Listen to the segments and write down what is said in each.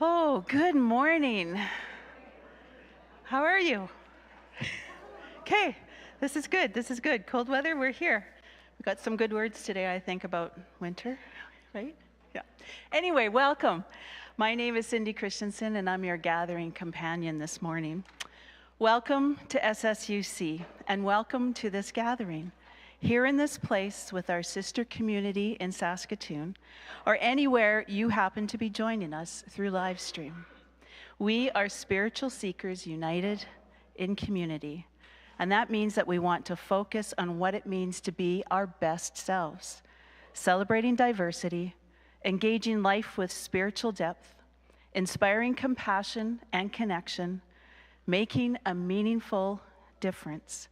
Oh, good morning. How are you? Okay, this is good. This is good. Cold weather, we're here. We got some good words today, I think, about winter, right? Yeah. Anyway, welcome. My name is Cindy Christensen, and I'm your gathering companion this morning. Welcome to SSUC, and welcome to this gathering. Here in this place with our sister community in Saskatoon, or anywhere you happen to be joining us through live stream. We are spiritual seekers united in community, and that means that we want to focus on what it means to be our best selves, celebrating diversity, engaging life with spiritual depth, inspiring compassion and connection, making a meaningful difference.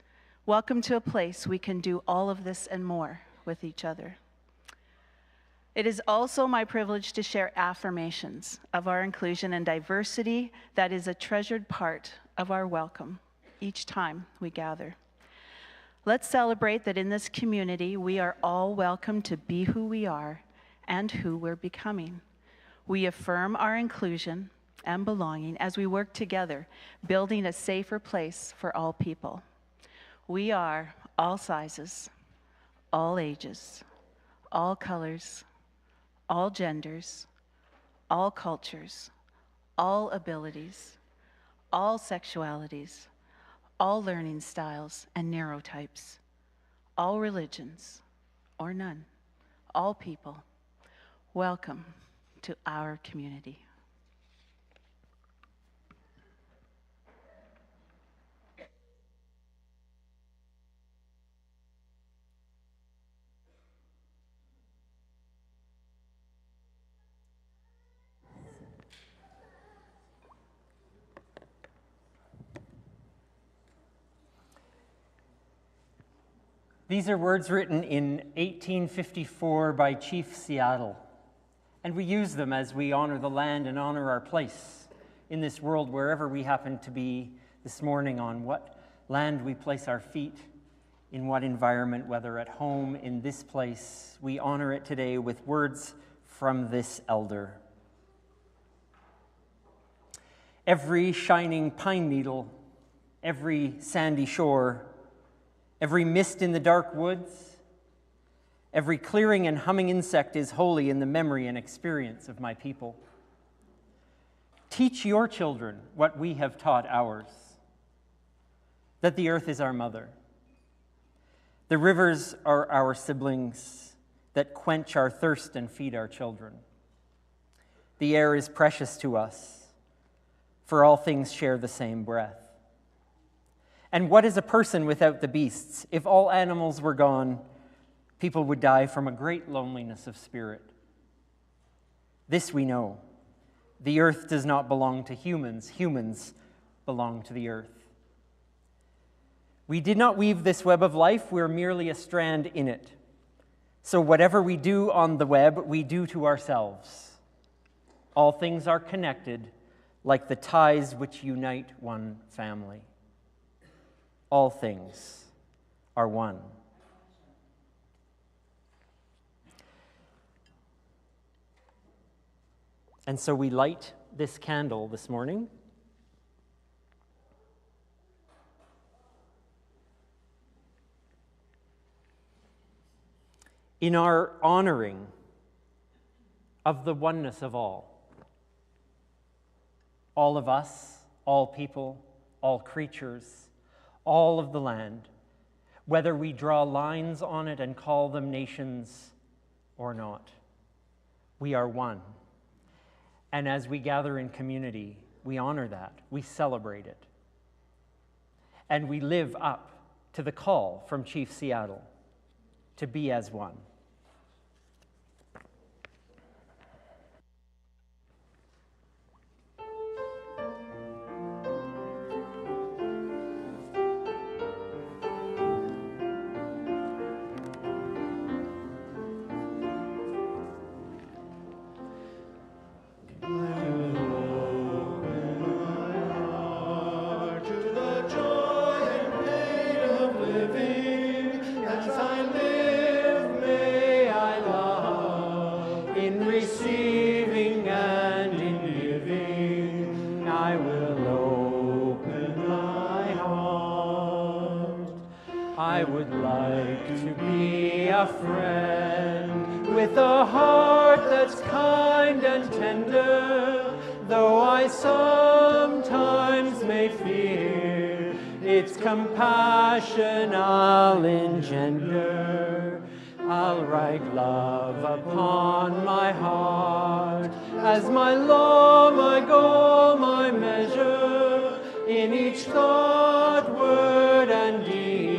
Welcome to a place we can do all of this and more with each other. It is also my privilege to share affirmations of our inclusion and diversity that is a treasured part of our welcome each time we gather. Let's celebrate that in this community we are all welcome to be who we are and who we're becoming. We affirm our inclusion and belonging as we work together, building a safer place for all people. We are all sizes, all ages, all colors, all genders, all cultures, all abilities, all sexualities, all learning styles and neurotypes, all religions or none, all people. Welcome to our community. These are words written in 1854 by Chief Seattle, and we use them as we honor the land and honor our place in this world wherever we happen to be this morning, on what land we place our feet, in what environment, whether at home, in this place. We honor it today with words from this elder. Every shining pine needle, every sandy shore, every mist in the dark woods, every clearing and humming insect is holy in the memory and experience of my people. Teach your children what we have taught ours, that the earth is our mother. The rivers are our siblings that quench our thirst and feed our children. The air is precious to us, for all things share the same breath. And what is a person without the beasts? If all animals were gone, people would die from a great loneliness of spirit. This we know. The earth does not belong to humans. Humans belong to the earth. We did not weave this web of life. We're merely a strand in it. So whatever we do on the web, we do to ourselves. All things are connected, like the ties which unite one family. All things are one. And so we light this candle this morning. In our honoring of the oneness of all of us, all people, all creatures, all of the land, whether we draw lines on it and call them nations or not. We are one. And as we gather in community, we honor that, we celebrate it. And we live up to the call from Chief Seattle to be as one. As I live, may I would like to be a friend with a heart that's kind and tender, though I sometimes may fear its compassion I'll engender. I'll write love upon my heart as my law, my goal, my measure, in each thought, word, and deed.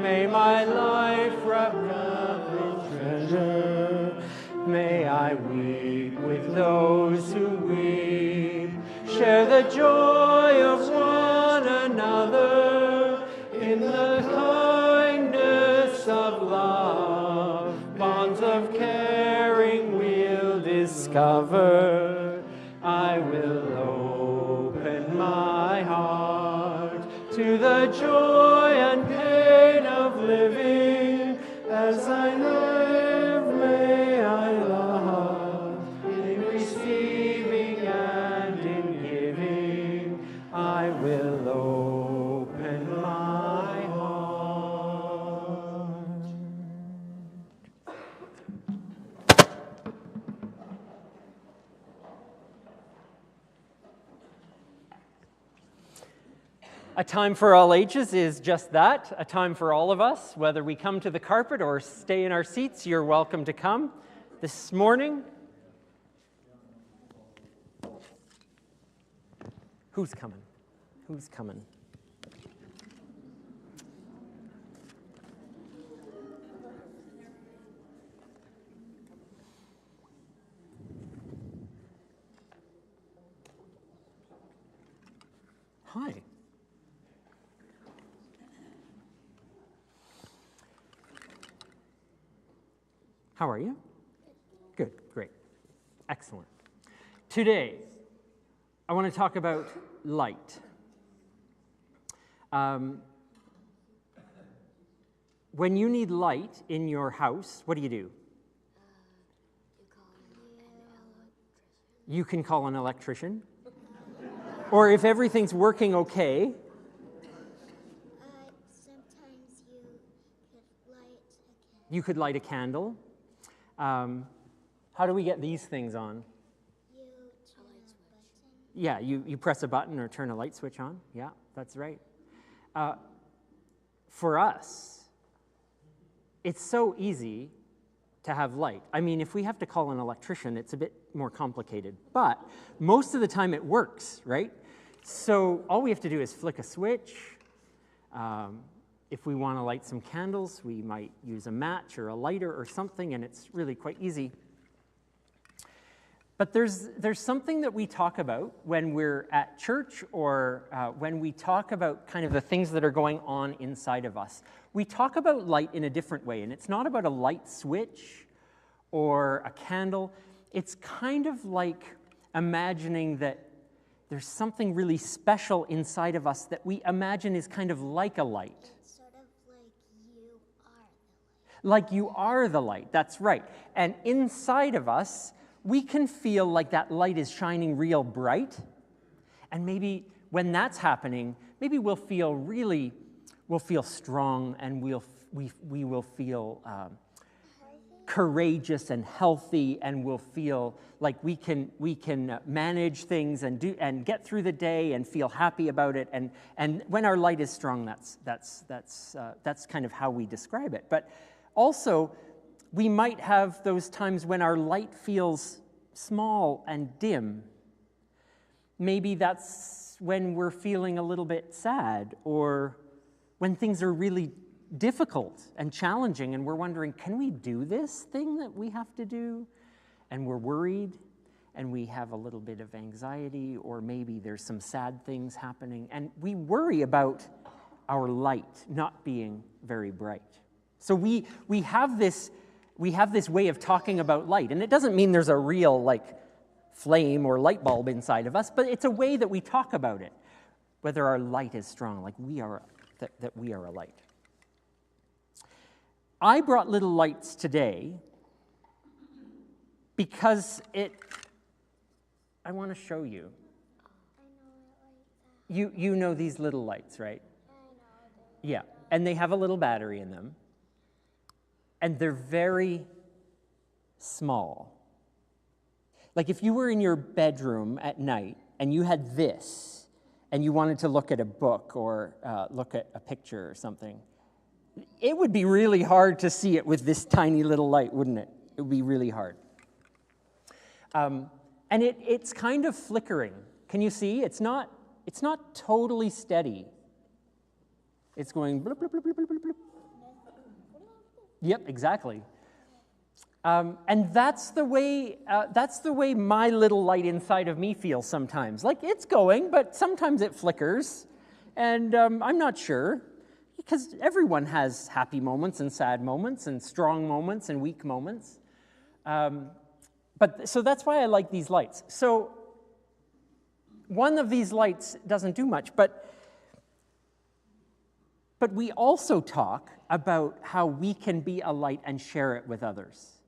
May my life represent treasure. May I weep with those who weep, share the joy of one another in the kindness of love. Bonds of caring we'll discover. I will open my heart to the joy and pain of living. As I live, may I love in receiving and in giving. I will open my heart. A Time for All Ages is just that, a time for all of us. Whether we come to the carpet or stay in our seats, you're welcome to come. This morning, who's coming? Who's coming? Hi. How are you? Good, great, excellent. Today, I want to talk about light. When you need light in your house, what do? You can call an electrician. Or if everything's working okay, sometimes you could light a candle. How do we get these things on? You turn a button. Yeah, you press a button or turn a light switch on. Yeah, that's right. For us, it's so easy to have light. I mean, if we have to call an electrician, it's a bit more complicated. But most of the time it works, right? So all we have to do is flick a switch. If we want to light some candles, we might use a match or a lighter or something, and it's really quite easy. But there's something that we talk about when we're at church or when we talk about kind of the things that are going on inside of us. We talk about light in a different way, and it's not about a light switch or a candle. It's kind of like imagining that there's something really special inside of us that we imagine is kind of like a light. It's sort of like you are the light. Like you are the light, that's right. And inside of us, we can feel like that light is shining real bright. And maybe when that's happening, maybe we'll feel strong, and we will feel courageous and healthy, and we'll feel like we can manage things and get through the day and feel happy about it. And when our light is strong, that's kind of how we describe it. But also, we might have those times when our light feels small and dim. Maybe that's when we're feeling a little bit sad, or when things are really difficult and challenging, and we're wondering, can we do this thing that we have to do? And we're worried, and we have a little bit of anxiety, or maybe there's some sad things happening, and we worry about our light not being very bright. So we have this way of talking about light, and it doesn't mean there's a real flame or light bulb inside of us, but it's a way that we talk about it, whether our light is strong, like that we are a light. I brought little lights today because I want to show you. I know it like that. You know these little lights, right? I know Yeah. and they have a little battery in them, and they're very small. Like if you were in your bedroom at night and you had this, and you wanted to look at a book or look at a picture or something, it would be really hard to see it with this tiny little light, wouldn't it? It would be really hard. And it's kind of flickering. Can you see? It's not totally steady. It's going bloop, bloop, bloop, bloop, bloop, bloop. Yep, exactly. And that's the way my little light inside of me feels sometimes. Like it's going, but sometimes it flickers, and I'm not sure, because everyone has happy moments and sad moments and strong moments and weak moments. So that's why I like these lights. So one of these lights doesn't do much, but we also talk about how we can be a light and share it with others.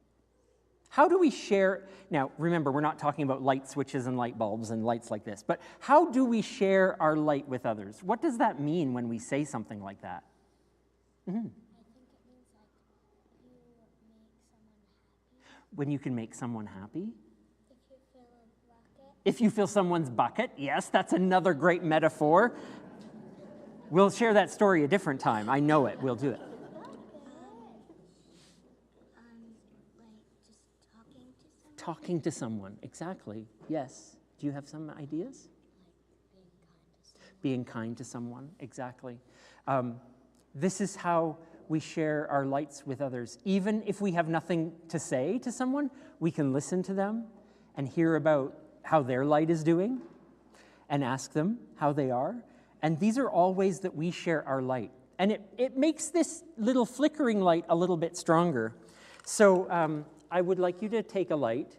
How do we share? Now, remember, we're not talking about light switches and light bulbs and lights like this, but how do we share our light with others? What does that mean when we say something like that? Mm-hmm. I think it means like you make someone happy. When you can make someone happy? If you fill a bucket. If you fill someone's bucket, yes, that's another great metaphor. We'll share that story a different time. I know it. We'll do it. Like just Talking to someone, exactly. Yes. Do you have some ideas? Like Being kind to someone, exactly. This is how we share our lights with others. Even if we have nothing to say to someone, we can listen to them and hear about how their light is doing and ask them how they are. And these are all ways that we share our light. And it makes this little flickering light a little bit stronger. So I would like you to take a light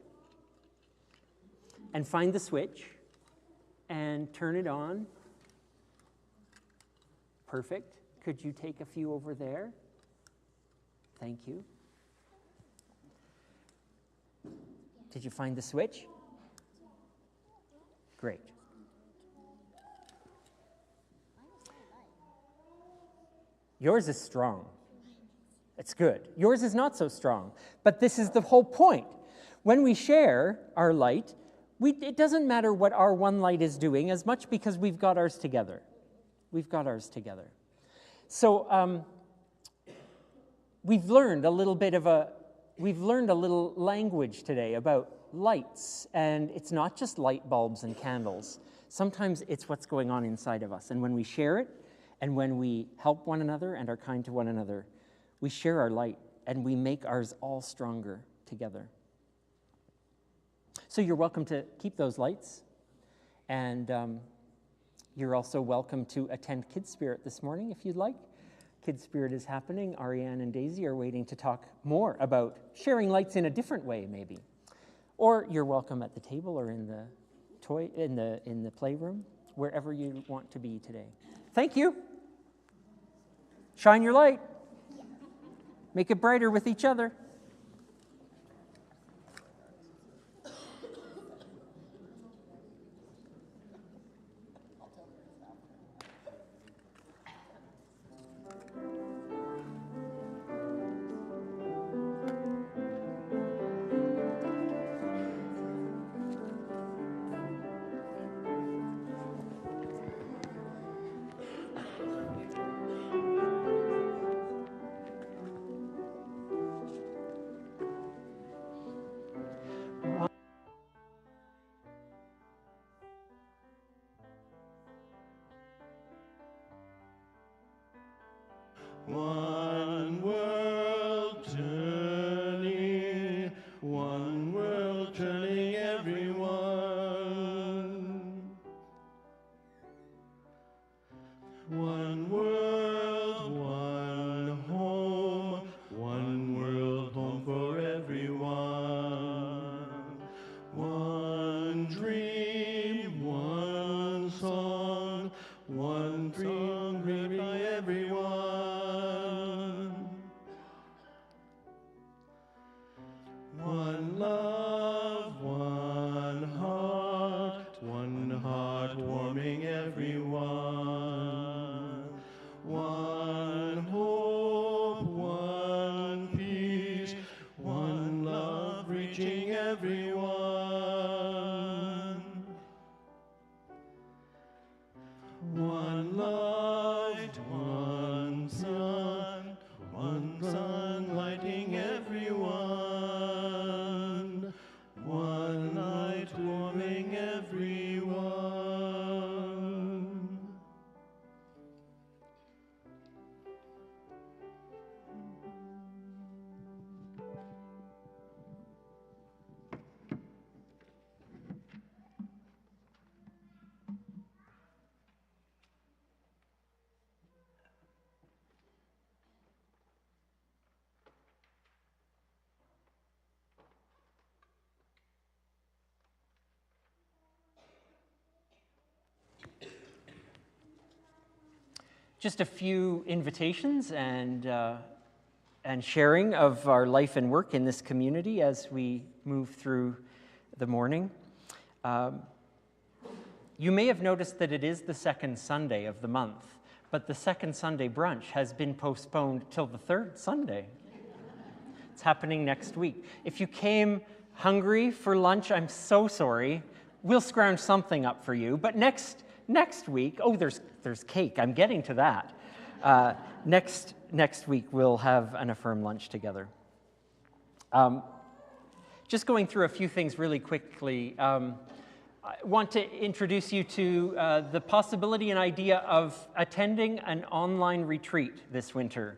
and find the switch and turn it on. Perfect. Could you take a few over there? Thank you. Did you find the switch? Great. Yours is strong. It's good. Yours is not so strong. But this is the whole point. When we share our light, it doesn't matter what our one light is doing as much because we've got ours together. We've got ours together. So we've learned a little language today about lights, and it's not just light bulbs and candles. Sometimes it's what's going on inside of us. And when we share it, and when we help one another and are kind to one another, we share our light, and we make ours all stronger together. So you're welcome to keep those lights, and you're also welcome to attend Kids Spirit this morning if you'd like. Kids Spirit is happening. Ariane and Daisy are waiting to talk more about sharing lights in a different way, maybe. Or you're welcome at the table or in the playroom, wherever you want to be today. Thank you. Shine your light. Make it brighter with each other. One world turning, everyone. One world, one world home for everyone. One dream, one song read by everyone. One love, one heart warming everyone. One light, one sun lighting everyone, one light warming everyone. Just a few invitations and sharing of our life and work in this community as we move through the morning. You may have noticed that it is the second Sunday of the month, but the second Sunday brunch has been postponed till the third Sunday. It's happening next week. If you came hungry for lunch, I'm so sorry. We'll scrounge something up for you, but next week, oh, there's cake. I'm getting to that. Next week, we'll have an Affirm lunch together. Just going through a few things really quickly. I want to introduce you to the possibility and idea of attending an online retreat this winter.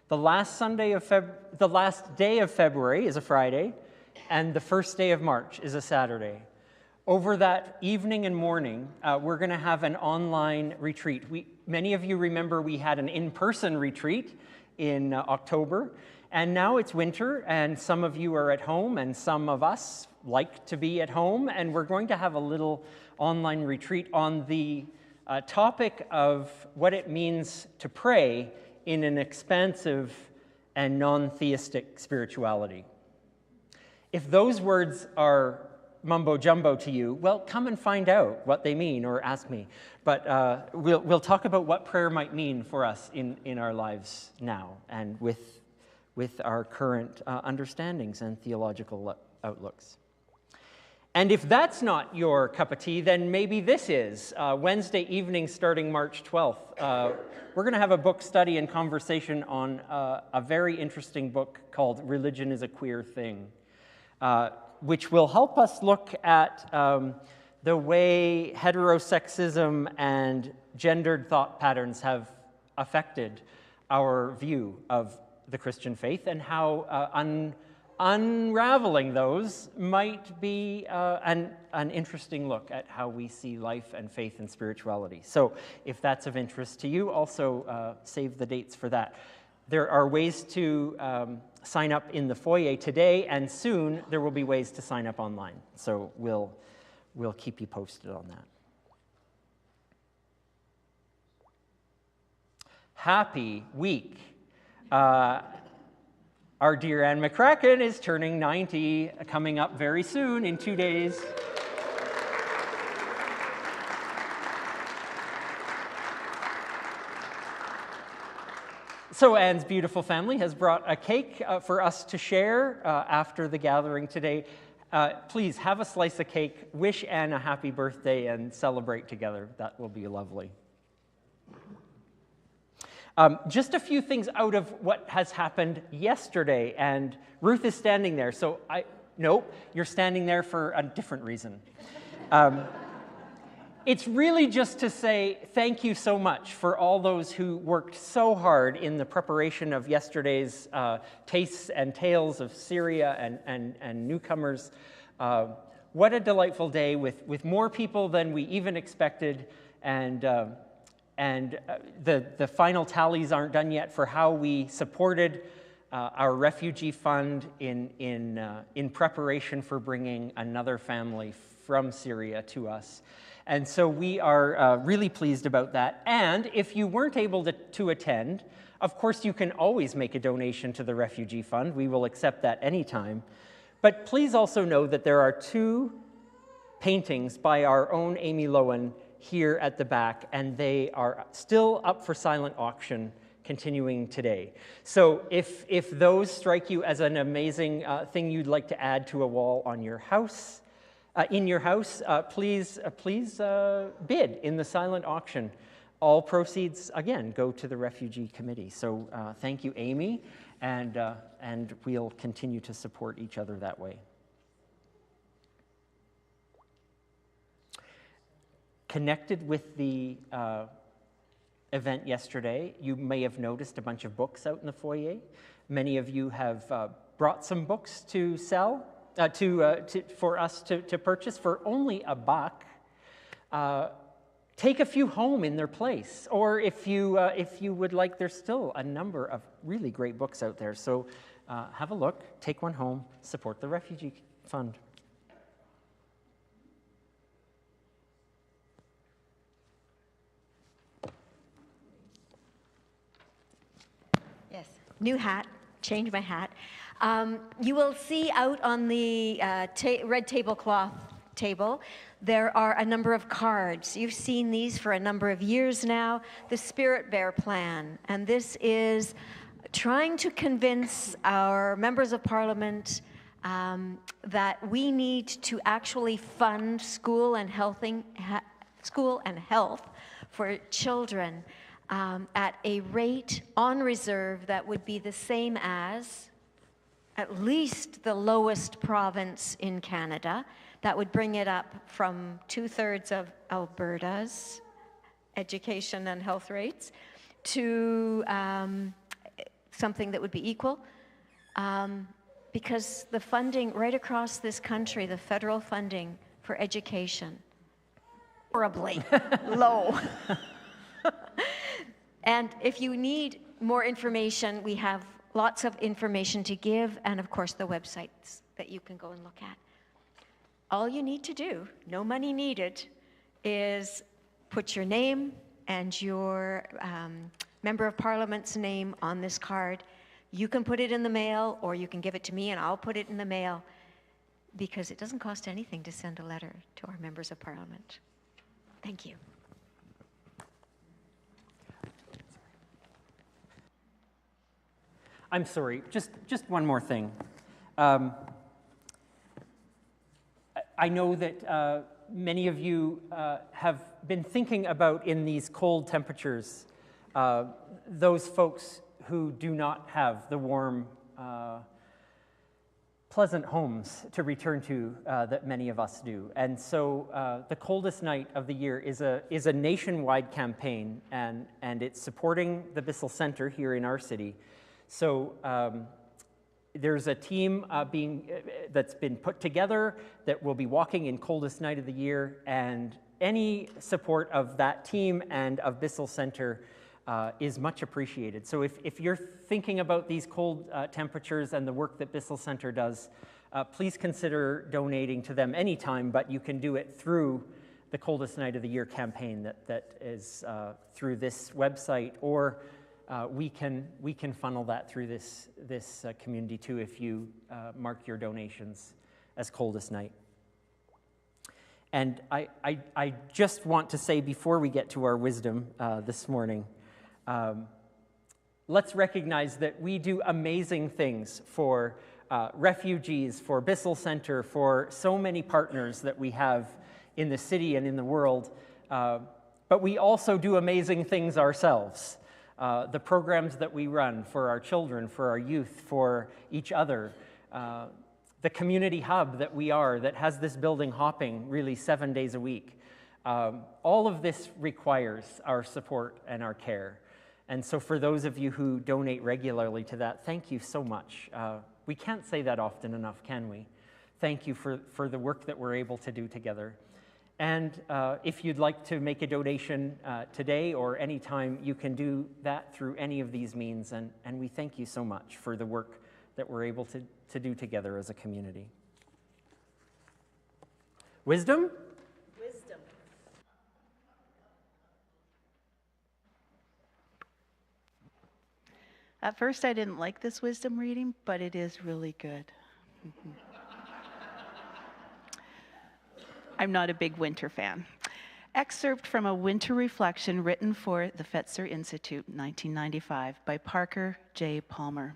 The last day of February is a Friday, and the first day of March is a Saturday. Over that evening and morning, we're going to have an online retreat. Many of you remember we had an in-person retreat in October, and now it's winter, and some of you are at home, and some of us like to be at home, and we're going to have a little online retreat on the topic of what it means to pray in an expansive and non-theistic spirituality. If those words are mumbo-jumbo to you, well, come and find out what they mean or ask me. But we'll talk about what prayer might mean for us in our lives now and with our current understandings and theological outlooks. And if that's not your cup of tea, then maybe this is. Wednesday evening starting March 12th, we're going to have a book study and conversation on a very interesting book called Religion is a Queer Thing, which will help us look at the way heterosexism and gendered thought patterns have affected our view of the Christian faith and how unraveling those might be an interesting look at how we see life and faith and spirituality. So if that's of interest to you, also save the dates for that. There are ways to sign up in the foyer today, and soon there will be ways to sign up online. So we'll keep you posted on that. Happy week. Our dear Anne McCracken is turning 90, coming up very soon in 2 days. So Anne's beautiful family has brought a cake for us to share after the gathering today. Please have a slice of cake, wish Anne a happy birthday, and celebrate together. That will be lovely. Just a few things out of what has happened yesterday, and Ruth is standing there. So nope, you're standing there for a different reason. It's really just to say thank you so much for all those who worked so hard in the preparation of yesterday's Tastes and Tales of Syria and Newcomers. What a delightful day with more people than we even expected, and the final tallies aren't done yet for how we supported our refugee fund in preparation for bringing another family from Syria to us. And so we are really pleased about that. And if you weren't able to attend, of course you can always make a donation to the Refugee Fund. We will accept that anytime. But please also know that there are 2 paintings by our own Amy Lowen here at the back, and they are still up for silent auction continuing today. So if those strike you as an amazing thing you'd like to add to a wall on your house, please bid in the silent auction all proceeds, again, go to the Refugee Committee. So thank you, Amy, and we'll continue to support each other that way. Connected with the event yesterday, you may have noticed a bunch of books out in the foyer. Many of you have brought some books to sell, for us to purchase for only $1. Take a few home in their place, or if you would like, there's still a number of really great books out there. So have a look, take one home, support the Refugee Fund. Yes, new hat, change my hat. You will see out on the red tablecloth table, there are a number of cards. You've seen these for a number of years now, the Spirit Bear Plan. And this is trying to convince our members of parliament that we need to actually fund school and health for children at a rate on reserve that would be the same as at least the lowest province in Canada. That would bring it up from 2/3 of Alberta's education and health rates to something that would be equal. Because the funding right across this country, the federal funding for education, horribly low. And if you need more information, we have lots of information to give, and of course the websites that you can go and look at. All you need to do, no money needed, is put your name and your member of parliament's name on this card. You can put it in the mail, or you can give it to me and I'll put it in the mail, because it doesn't cost anything to send a letter to our members of parliament. Thank you. I'm sorry, just one more thing. I know that many of you have been thinking about, in these cold temperatures, those folks who do not have the warm, pleasant homes to return to that many of us do. And so the coldest night of the year is a nationwide campaign, and it's supporting the Bissell Centre here in our city. So there's a team that's been put together that will be walking in coldest night of the year, and any support of that team and of Bissell Centre is much appreciated. So if you're thinking about these cold temperatures and the work that Bissell Centre does, please consider donating to them anytime, but you can do it through the Coldest Night of the Year campaign that is through this website, or we can funnel that through this community too, if you mark your donations as Coldest Night. And I just want to say, before we get to our wisdom this morning, let's recognize that we do amazing things for refugees, for Bissell Centre, for so many partners that we have in the city and in the world, but we also do amazing things ourselves. The programs that we run for our children, for our youth, for each other, the community hub that we are, that has this building hopping really 7 days a week. All of this requires our support and our care. And so for those of you who donate regularly to that, thank you so much. We can't say that often enough, can we? Thank you for the work that we're able to do together. And if you'd like to make a donation today or anytime, you can do that through any of these means. And we thank you so much for the work that we're able to do together as a community. Wisdom? Wisdom. At first, I didn't like this wisdom reading, but it is really good. I'm not a big winter fan. Excerpt from a winter reflection written for the Fetzer Institute, 1995, by Parker J. Palmer.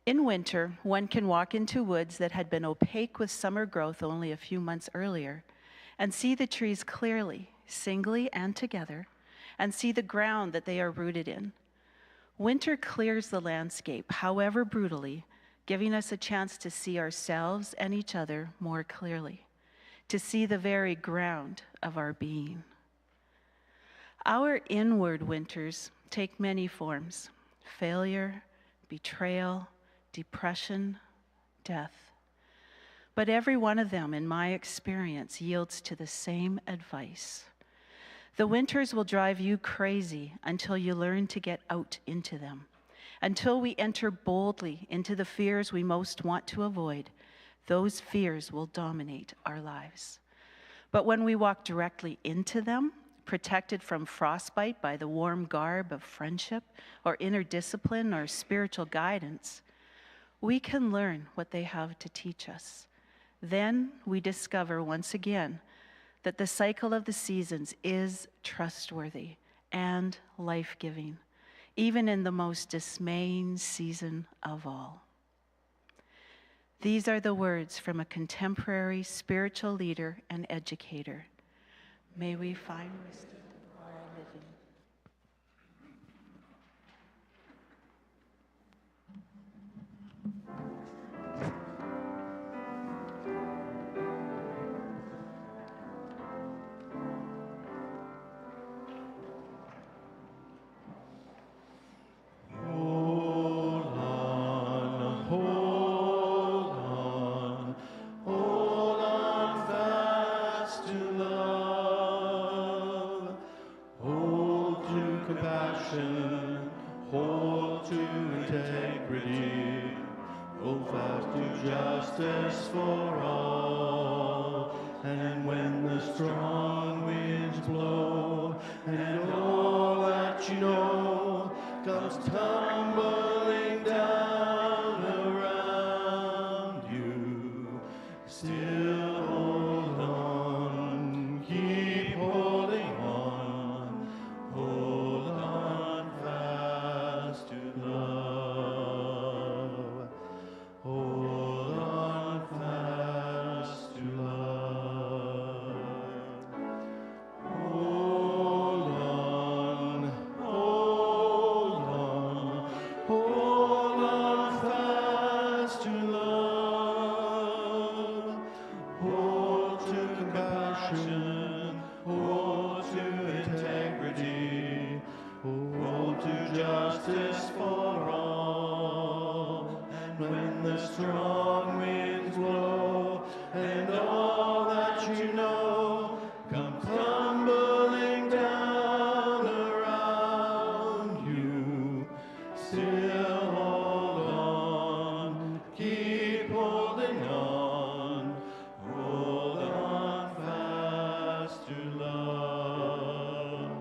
In winter, one can walk into woods that had been opaque with summer growth only a few months earlier and see the trees clearly, singly and together, and see the ground that they are rooted in. Winter clears the landscape, however brutally, giving us a chance to see ourselves and each other more clearly, to see the very ground of our being. Our inward winters take many forms: failure, betrayal, depression, death. But every one of them, in my experience, yields to the same advice. The winters will drive you crazy until you learn to get out into them. Until we enter boldly into the fears we most want to avoid, those fears will dominate our lives. But when we walk directly into them, protected from frostbite by the warm garb of friendship or inner discipline or spiritual guidance, we can learn what they have to teach us. Then we discover once again that the cycle of the seasons is trustworthy and life-giving, even in the most dismaying season of all. These are the words from a contemporary spiritual leader and educator. May we find wisdom for our living. Hold on fast to love. Hold to compassion, hold to integrity, hold fast to justice for all. And when the strong winds blow, and all that you know comes tumbling down around you, still hold on, keep holding on, hold on fast to love, hold on fast to love, hold on, hold on, hold on fast to love, hold to compassion, hold to integrity, hold to justice for all. And when the strong winds blow, and all that you know come tumbling down around you, still hold on, keep holding on, hold on fast to love,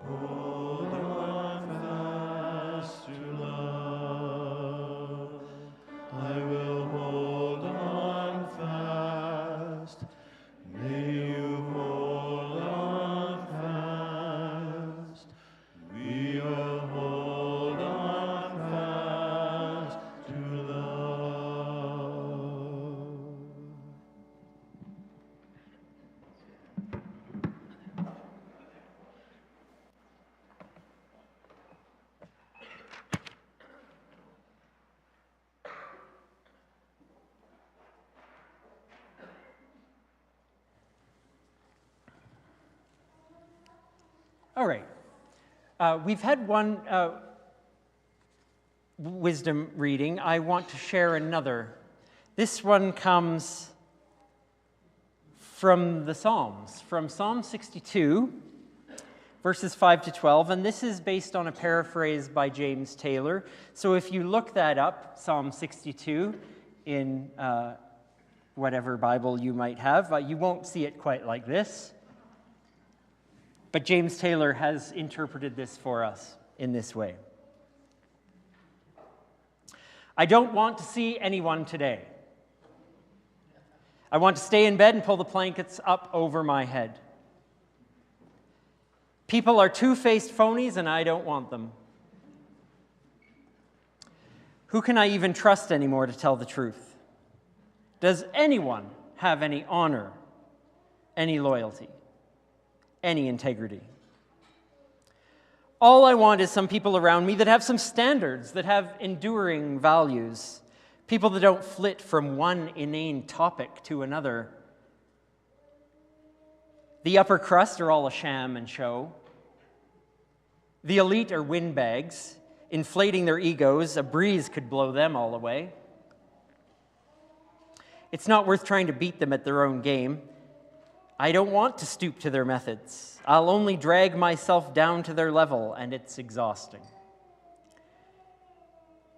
hold on fast to love. I will hold on fast. May you hold on fast. We will hold on fast to love. All right. We've had one wisdom reading. I want to share another. This one comes from the Psalms, from Psalm 62, verses 5 to 12, and this is based on a paraphrase by James Taylor. So if you look that up, Psalm 62, in whatever Bible you might have, you won't see it quite like this. But James Taylor has interpreted this for us in this way. I don't want to see anyone today. I want to stay in bed and pull the blankets up over my head. People are two-faced phonies, and I don't want them. Who can I even trust anymore to tell the truth? Does anyone have any honor, any loyalty, any integrity? All I want is some people around me that have some standards, that have enduring values, people that don't flit from one inane topic to another. The upper crust are all a sham and show. The elite are windbags, inflating their egos. A breeze could blow them all away. It's not worth trying to beat them at their own game. I don't want to stoop to their methods. I'll only drag myself down to their level, and it's exhausting.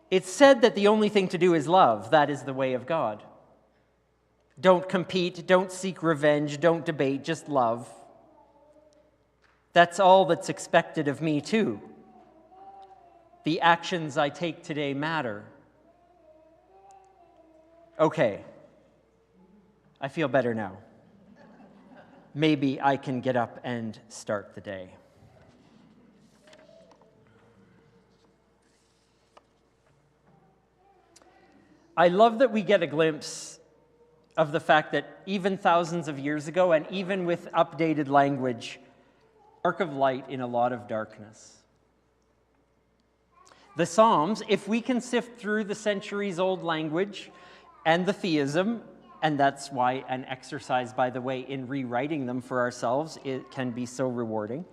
It's said that the only thing to do is love. That is the way of God. Don't compete, don't seek revenge, don't debate, just love. That's all that's expected of me, too. The actions I take today matter. Okay, I feel better now. Maybe I can get up and start the day. I love that we get a glimpse of the fact that even thousands of years ago, and even with updated language, arc of light in a lot of darkness. The Psalms, if we can sift through the centuries-old language and the theism, and that's why an exercise, by the way, in rewriting them for ourselves, it can be so rewarding.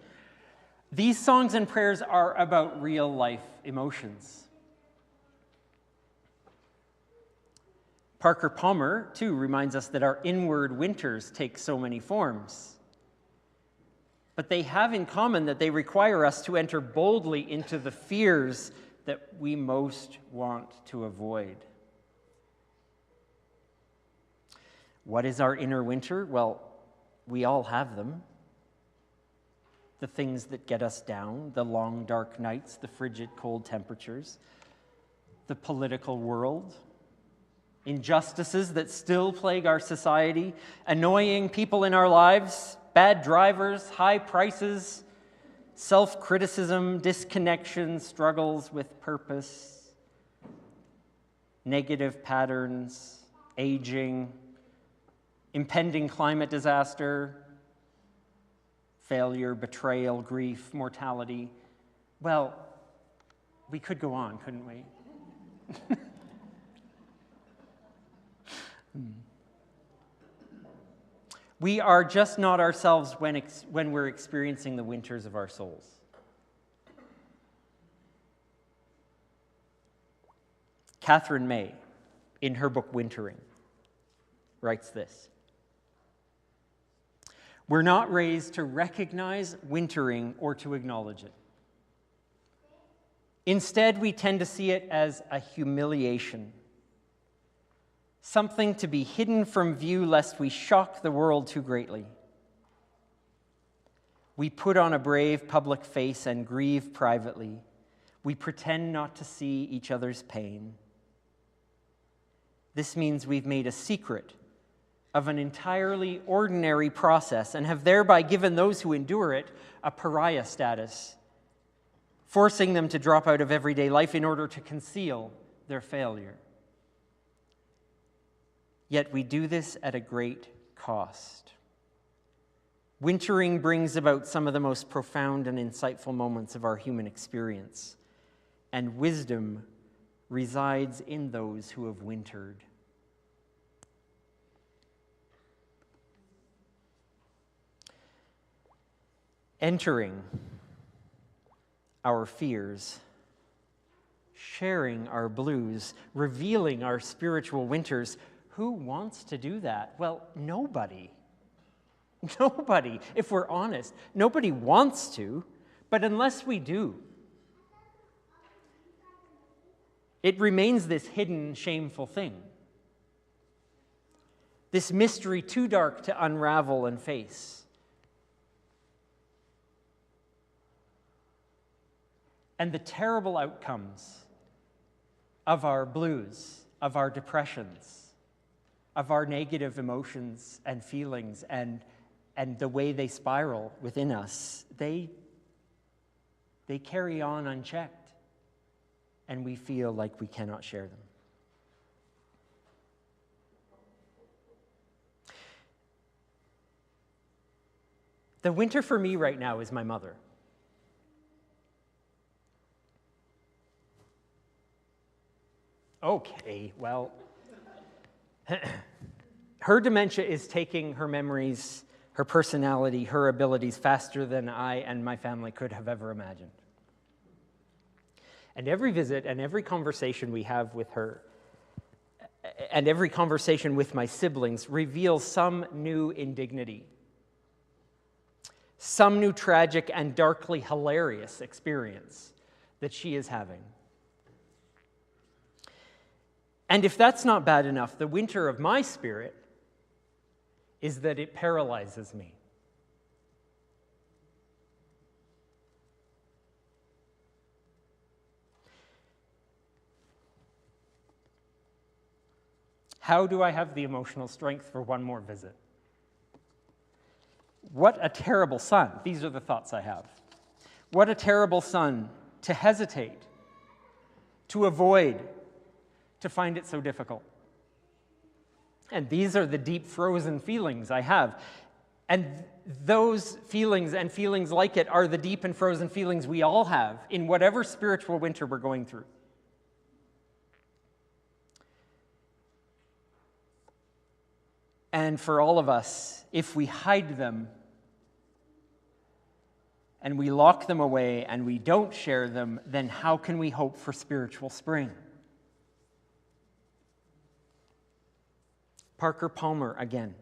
These songs and prayers are about real-life emotions. Parker Palmer, too, reminds us that our inward winters take so many forms. But they have in common that they require us to enter boldly into the fears that we most want to avoid. What is our inner winter? Well, we all have them. The things that get us down, the long dark nights, the frigid cold temperatures, the political world, injustices that still plague our society, annoying people in our lives, bad drivers, high prices, self-criticism, disconnection, struggles with purpose, negative patterns, aging, impending climate disaster, failure, betrayal, grief, mortality. Well, we could go on, couldn't we? We are just not ourselves when we're experiencing the winters of our souls. Catherine May, in her book Wintering, writes this: "We're not raised to recognize wintering or to acknowledge it. Instead, we tend to see it as a humiliation, something to be hidden from view lest we shock the world too greatly. We put on a brave public face and grieve privately. We pretend not to see each other's pain. This means we've made a secret of an entirely ordinary process and have thereby given those who endure it a pariah status, forcing them to drop out of everyday life in order to conceal their failure. Yet we do this at a great cost. Wintering brings about some of the most profound and insightful moments of our human experience, and wisdom resides in those who have wintered. Entering our fears, sharing our blues, revealing our spiritual winters. Who wants to do that? Well, nobody. Nobody, if we're honest. Nobody wants to, but unless we do, it remains this hidden, shameful thing. This mystery too dark to unravel and face. And the terrible outcomes of our blues, of our depressions, of our negative emotions and feelings and the way they spiral within us, they carry on unchecked, and we feel like we cannot share them. The winter for me right now is my mother. Okay, well, her dementia is taking her memories, her personality, her abilities faster than I and my family could have ever imagined. And every visit and every conversation we have with her, and every conversation with my siblings, reveals some new indignity, some new tragic and darkly hilarious experience that she is having. And if that's not bad enough, the winter of my spirit is that it paralyzes me. How do I have the emotional strength for one more visit? What a terrible son. These are the thoughts I have. What a terrible son to hesitate, to avoid, to find it so difficult. And these are the deep frozen feelings I have. And those feelings and feelings like it are the deep and frozen feelings we all have in whatever spiritual winter we're going through. And for all of us, if we hide them and we lock them away and we don't share them, then how can we hope for spiritual spring? Parker Palmer again.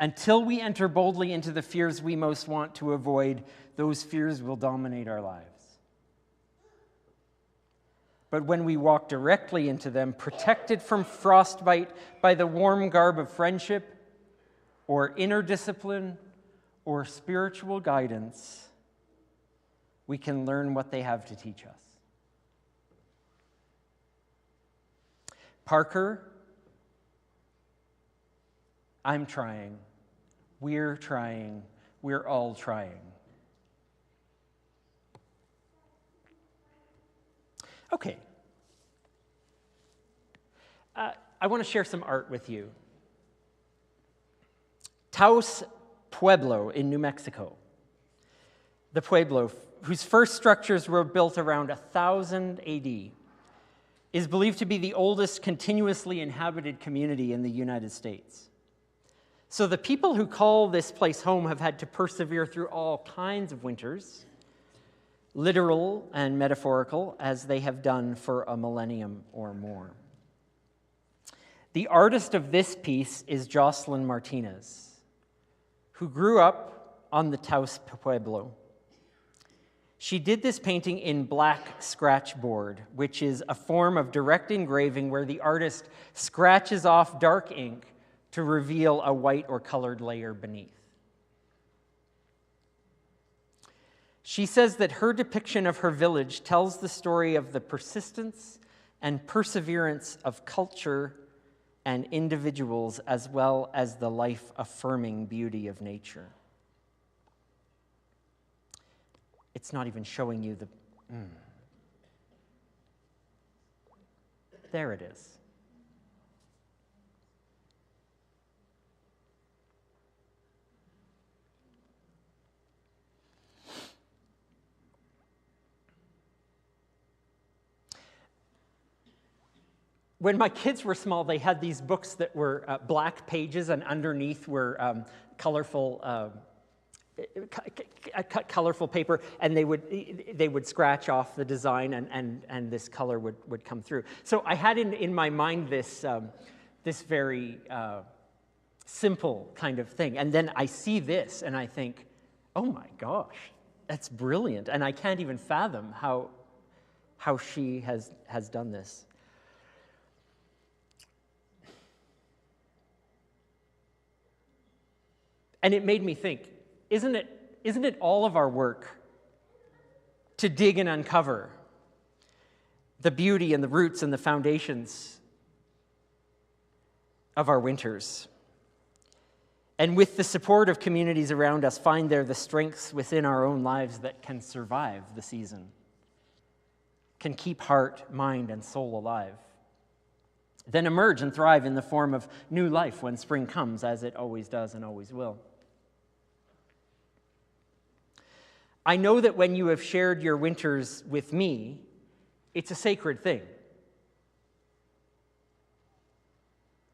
Until we enter boldly into the fears we most want to avoid, those fears will dominate our lives. But when we walk directly into them, protected from frostbite by the warm garb of friendship, or inner discipline, or spiritual guidance, we can learn what they have to teach us. Parker, I'm trying. We're trying. We're all trying. Okay. I want to share some art with you. Taos Pueblo in New Mexico. The Pueblo, whose first structures were built around 1000 AD, is believed to be the oldest continuously inhabited community in the United States. So the people who call this place home have had to persevere through all kinds of winters, literal and metaphorical, as they have done for a millennium or more. The artist of this piece is Jocelyn Martinez, who grew up on the Taos Pueblo. She did this painting in black scratchboard, which is a form of direct engraving where the artist scratches off dark ink to reveal a white or colored layer beneath. She says that her depiction of her village tells the story of the persistence and perseverance of culture and individuals, as well as the life-affirming beauty of nature. It's not even showing you the... There it is. When my kids were small, they had these books that were black pages, and underneath were colorful paper, and they would scratch off the design, and this color would come through. So I had in my mind this very simple kind of thing, and then I see this, and I think, oh my gosh, that's brilliant, and I can't even fathom how she has done this. And it made me think, isn't it all of our work to dig and uncover the beauty and the roots and the foundations of our winters? And with the support of communities around us, find there the strengths within our own lives that can survive the season, can keep heart, mind, and soul alive. Then emerge and thrive in the form of new life when spring comes, as it always does and always will. I know that when you have shared your winters with me, it's a sacred thing.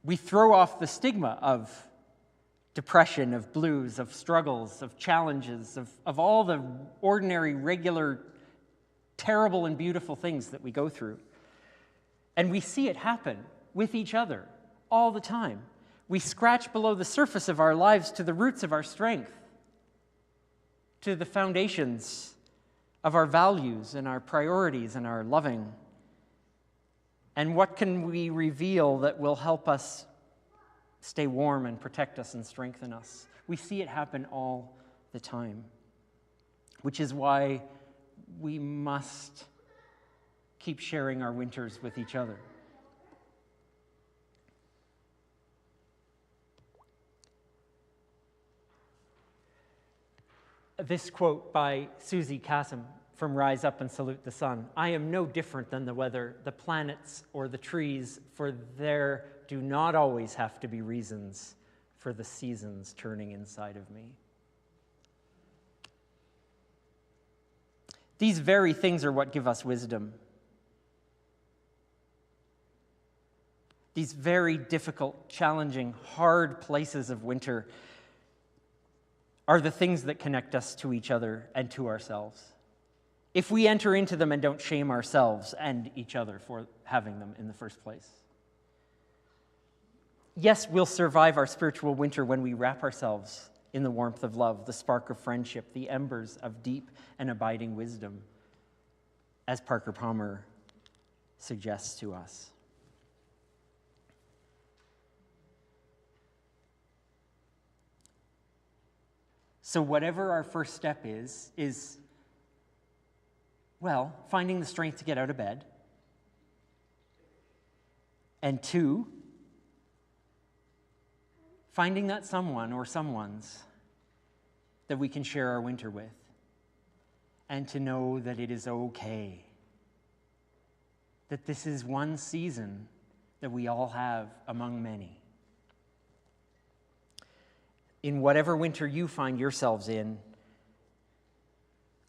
We throw off the stigma of depression, of blues, of struggles, of challenges, of all the ordinary, regular, terrible and beautiful things that we go through. And we see it happen with each other all the time. We scratch below the surface of our lives to the roots of our strength, to the foundations of our values and our priorities and our loving. And what can we reveal that will help us stay warm and protect us and strengthen us? We see it happen all the time, which is why we must keep sharing our winters with each other. This quote by Susie Kassem from Rise Up and Salute the Sun: "I am no different than the weather, the planets, or the trees, for there do not always have to be reasons for the seasons turning inside of me." These very things are what give us wisdom. These very difficult, challenging, hard places of winter are the things that connect us to each other and to ourselves. If we enter into them and don't shame ourselves and each other for having them in the first place. Yes, we'll survive our spiritual winter when we wrap ourselves in the warmth of love, the spark of friendship, the embers of deep and abiding wisdom, as Parker Palmer suggests to us. So whatever our first step is, well, finding the strength to get out of bed. And 2, finding that someone or someones that we can share our winter with, and to know that it is okay, that this is one season that we all have among many. In whatever winter you find yourselves in,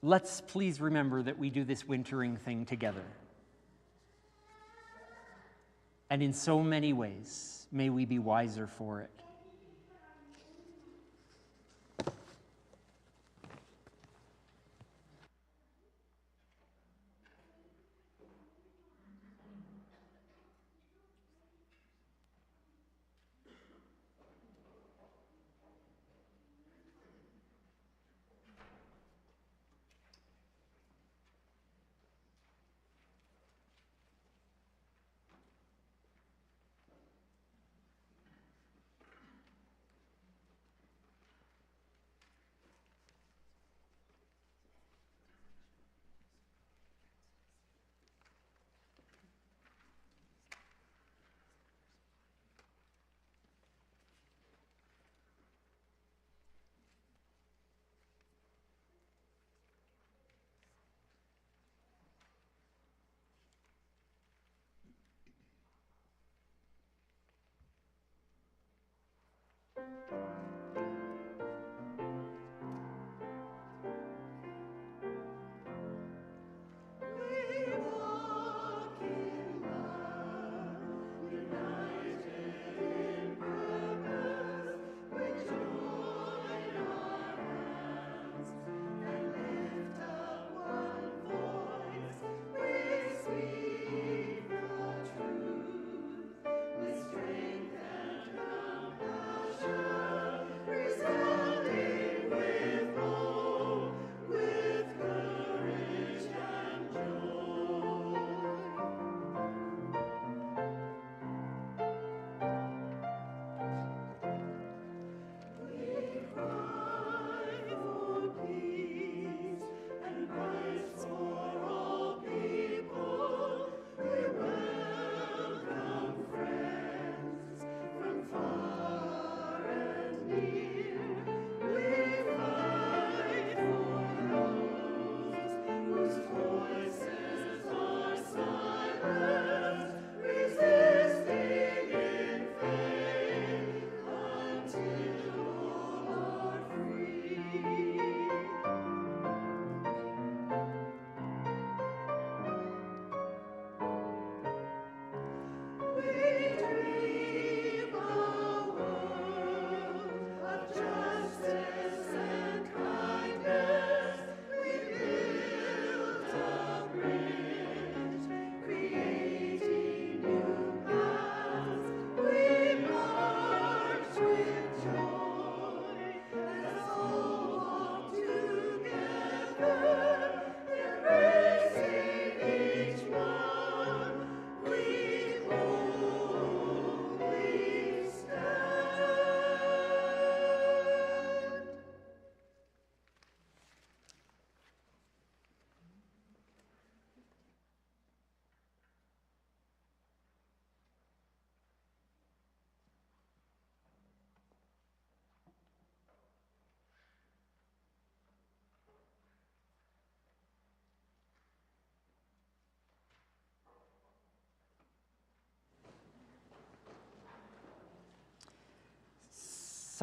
let's please remember that we do this wintering thing together. And in so many ways, may we be wiser for it.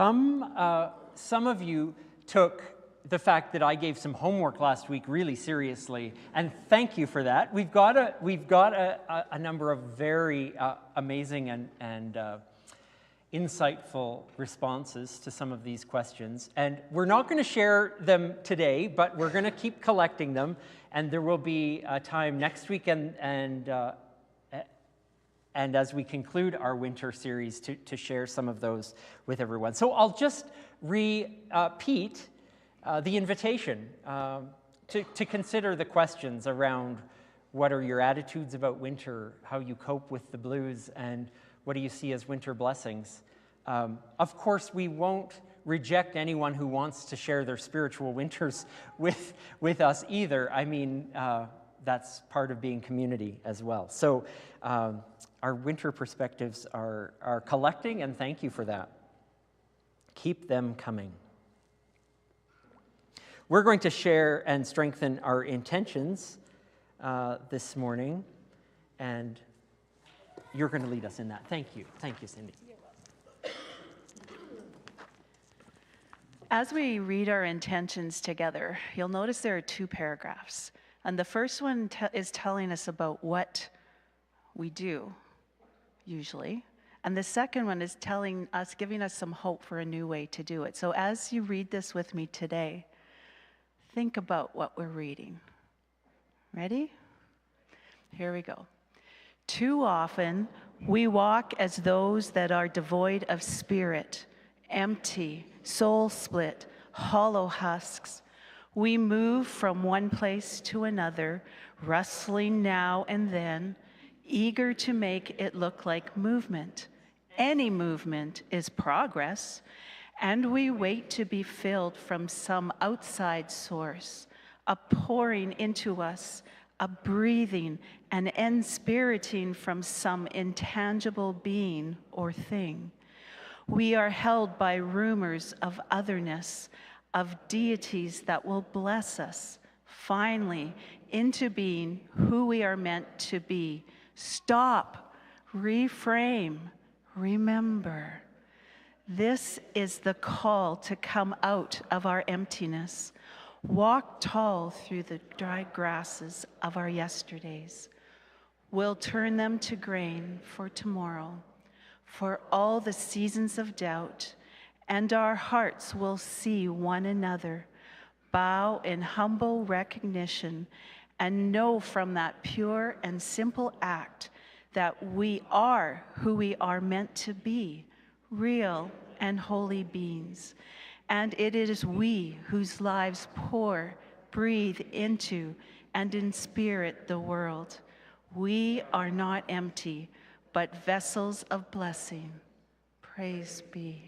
Some of you took the fact that I gave some homework last week really seriously, and thank you for that. We've got a number of very amazing and insightful responses to some of these questions, and we're not going to share them today, but we're going to keep collecting them, and there will be a time next week and as we conclude our winter series to share some of those with everyone. So I'll just repeat the invitation to consider the questions around what are your attitudes about winter, how you cope with the blues, and what do you see as winter blessings. Of course, we won't reject anyone who wants to share their spiritual winters with us either. I mean, that's part of being community as well. So our winter perspectives are collecting, and thank you for that. Keep them coming. We're going to share and strengthen our intentions this morning, and you're going to lead us in that. Thank you. Thank you, Cindy. As we read our intentions together, you'll notice there are two paragraphs. And the first one is telling us about what we do, usually. And the second one is giving us some hope for a new way to do it. So as you read this with me today, think about what we're reading. Ready? Here we go. Too often, we walk as those that are devoid of spirit, empty, soul-split, hollow husks. We move from one place to another, rustling now and then, eager to make it look like movement. Any movement is progress, and we wait to be filled from some outside source, a pouring into us, a breathing, an inspiriting from some intangible being or thing. We are held by rumors of otherness, of deities that will bless us, finally, into being who we are meant to be. Stop, reframe, remember. This is the call to come out of our emptiness. Walk tall through the dry grasses of our yesterdays. We'll turn them to grain for tomorrow, for all the seasons of doubt, and our hearts will see one another, bow in humble recognition, and know from that pure and simple act that we are who we are meant to be, real and holy beings. And it is we whose lives pour, breathe into, and inspirit the world. We are not empty, but vessels of blessing. Praise be.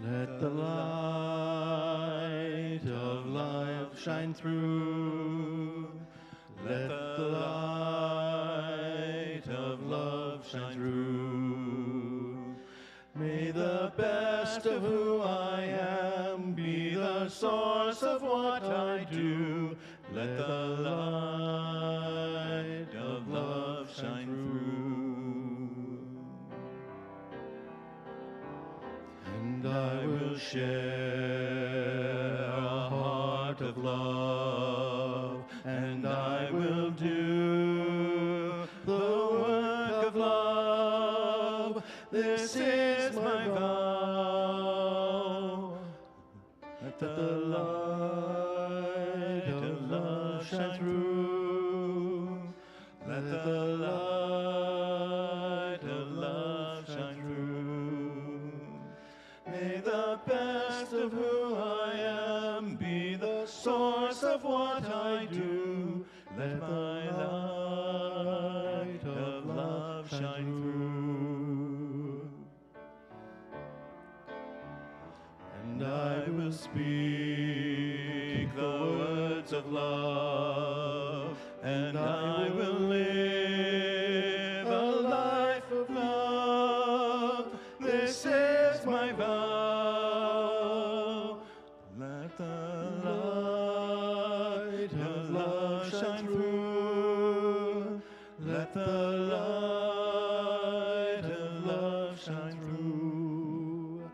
Let the light of life shine through. Let the light of love shine through. May the best of who I am be the source of what I do. Let the light of love shine through. And I will share a heart of love, and I will do the work of love. This is my vow. Let the light of love shine through. Let the light of love shine through. May the best of who I am be the source of what I do. Let my light of love shine through. And I will speak the word of love, and I will live a life of love. This is my vow. Let the light of love shine through. Let the light of love shine through.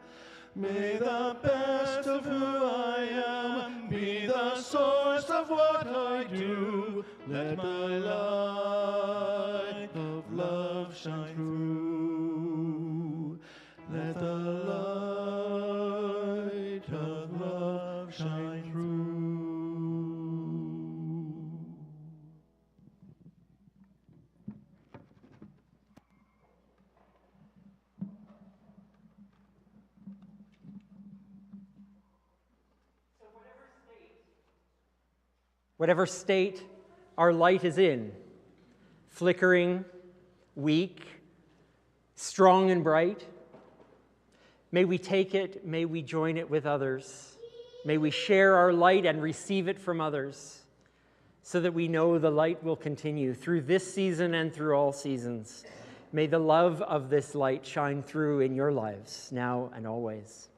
May the best of who I am be the source of what I do. Let my light of love shine through. Let the light of love shine through. Whatever state our light is in, flickering, weak, strong and bright, may we take it, may we join it with others. May we share our light and receive it from others so that we know the light will continue through this season and through all seasons. May the love of this light shine through in your lives now and always.